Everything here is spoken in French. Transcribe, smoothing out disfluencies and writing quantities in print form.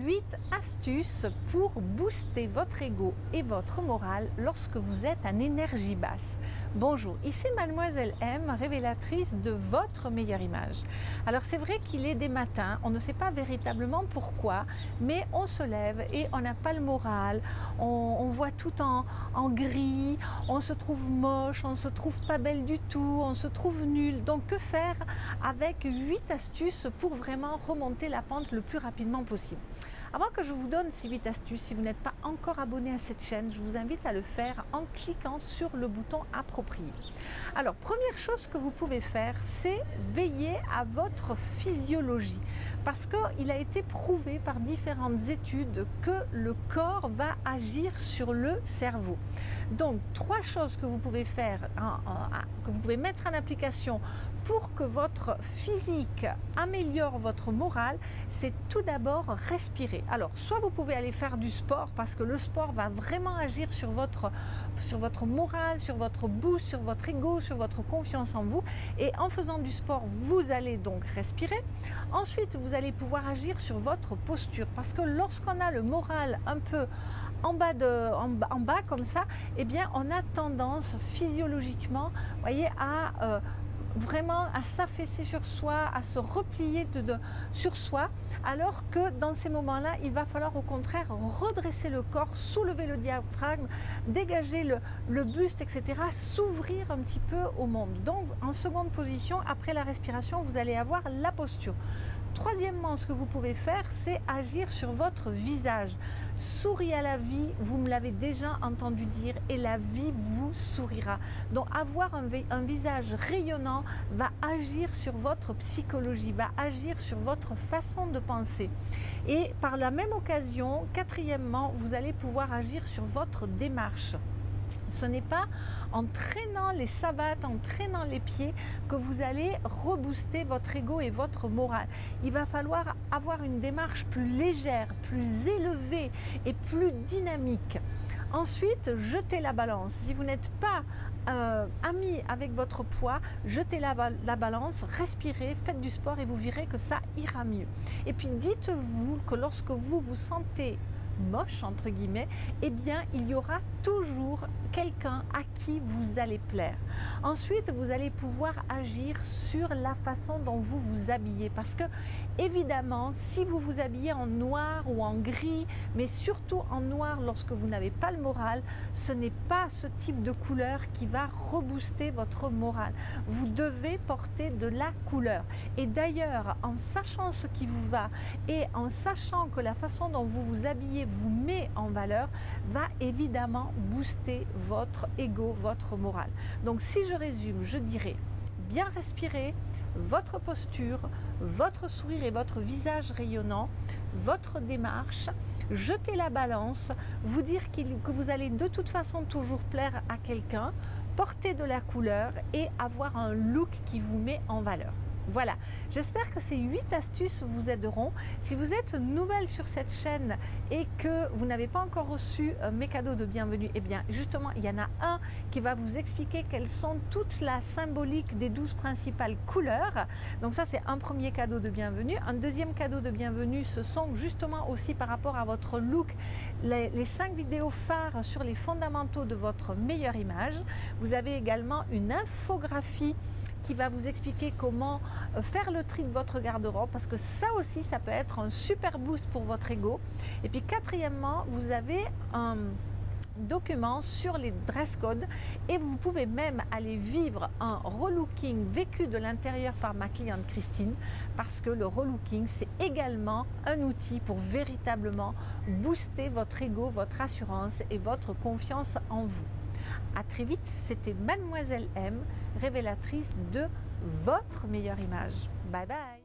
8 astuces pour booster votre ego et votre morale lorsque vous êtes en énergie basse. Bonjour, ici Mademoiselle M, révélatrice de votre meilleure image. Alors c'est vrai qu'il est des matins, on ne sait pas véritablement pourquoi, mais on se lève et on n'a pas le moral, on voit tout en gris, on se trouve moche, on se trouve pas belle du tout, on se trouve nul. Donc que faire avec 8 astuces pour vraiment remonter la pente le plus rapidement possible? Avant que je vous donne ces 8 astuces, si vous n'êtes pas encore abonné à cette chaîne, je vous invite à le faire en cliquant sur le bouton approprié. Alors, première chose que vous pouvez faire, c'est veiller à votre physiologie. Parce qu'il a été prouvé par différentes études que le corps va agir sur le cerveau. Donc, 3 choses que vous pouvez faire, que vous pouvez mettre en application pour que votre physique améliore votre morale, c'est tout d'abord respirer. Alors, soit vous pouvez aller faire du sport parce que le sport va vraiment agir sur votre morale, sur votre boost, sur votre ego, sur votre confiance en vous. Et en faisant du sport, vous allez donc respirer. Ensuite, vous allez pouvoir agir sur votre posture parce que lorsqu'on a le moral un peu en bas comme ça, eh bien, on a tendance physiologiquement, voyez, à vraiment à s'affaisser sur soi, à se replier sur soi, alors que dans ces moments-là, il va falloir au contraire redresser le corps, soulever le diaphragme, dégager le buste, etc., s'ouvrir un petit peu au monde. Donc, en seconde position, après la respiration, vous allez avoir la posture. Troisièmement, ce que vous pouvez faire, c'est agir sur votre visage. Souriez à la vie, vous me l'avez déjà entendu dire, et la vie vous sourira. Donc avoir un visage rayonnant va agir sur votre psychologie, va agir sur votre façon de penser. Et par la même occasion, quatrièmement, vous allez pouvoir agir sur votre démarche. Ce n'est pas en traînant les savates, en traînant les pieds que vous allez rebooster votre ego et votre morale. Il va falloir avoir une démarche plus légère, plus élevée et plus dynamique. Ensuite, jetez la balance. Si vous n'êtes pas ami avec votre poids, jetez la balance, respirez, faites du sport et vous verrez que ça ira mieux. Et puis dites-vous que lorsque vous vous sentez moche entre guillemets, eh bien il y aura toujours quelqu'un à qui vous allez plaire. Ensuite, vous allez pouvoir agir sur la façon dont vous vous habillez parce que évidemment, si vous vous habillez en noir ou en gris, mais surtout en noir lorsque vous n'avez pas le moral, ce n'est pas ce type de couleur qui va rebooster votre morale. Vous devez porter de la couleur. Et d'ailleurs, en sachant ce qui vous va et en sachant que la façon dont vous vous habillez vous met en valeur, va évidemment booster votre ego, votre morale. Donc si je résume, je dirais bien respirer, votre posture, votre sourire et votre visage rayonnant, votre démarche, jeter la balance, vous dire que vous allez de toute façon toujours plaire à quelqu'un, porter de la couleur et avoir un look qui vous met en valeur. Voilà, j'espère que ces 8 astuces vous aideront. Si vous êtes nouvelle sur cette chaîne et que vous n'avez pas encore reçu mes cadeaux de bienvenue, eh bien justement, il y en a un qui va vous expliquer quelles sont toute la symbolique des 12 principales couleurs. Donc ça, c'est un premier cadeau de bienvenue. Un deuxième cadeau de bienvenue, ce sont justement aussi par rapport à votre look, les 5 vidéos phares sur les fondamentaux de votre meilleure image. Vous avez également une infographie qui va vous expliquer comment faire le tri de votre garde-robe parce que ça aussi, ça peut être un super boost pour votre ego. Et puis quatrièmement, vous avez un document sur les dress codes et vous pouvez même aller vivre un relooking vécu de l'intérieur par ma cliente Christine parce que le relooking, c'est également un outil pour véritablement booster votre ego, votre assurance et votre confiance en vous. À très vite, c'était Mademoiselle M, révélatrice de votre meilleure image. Bye bye.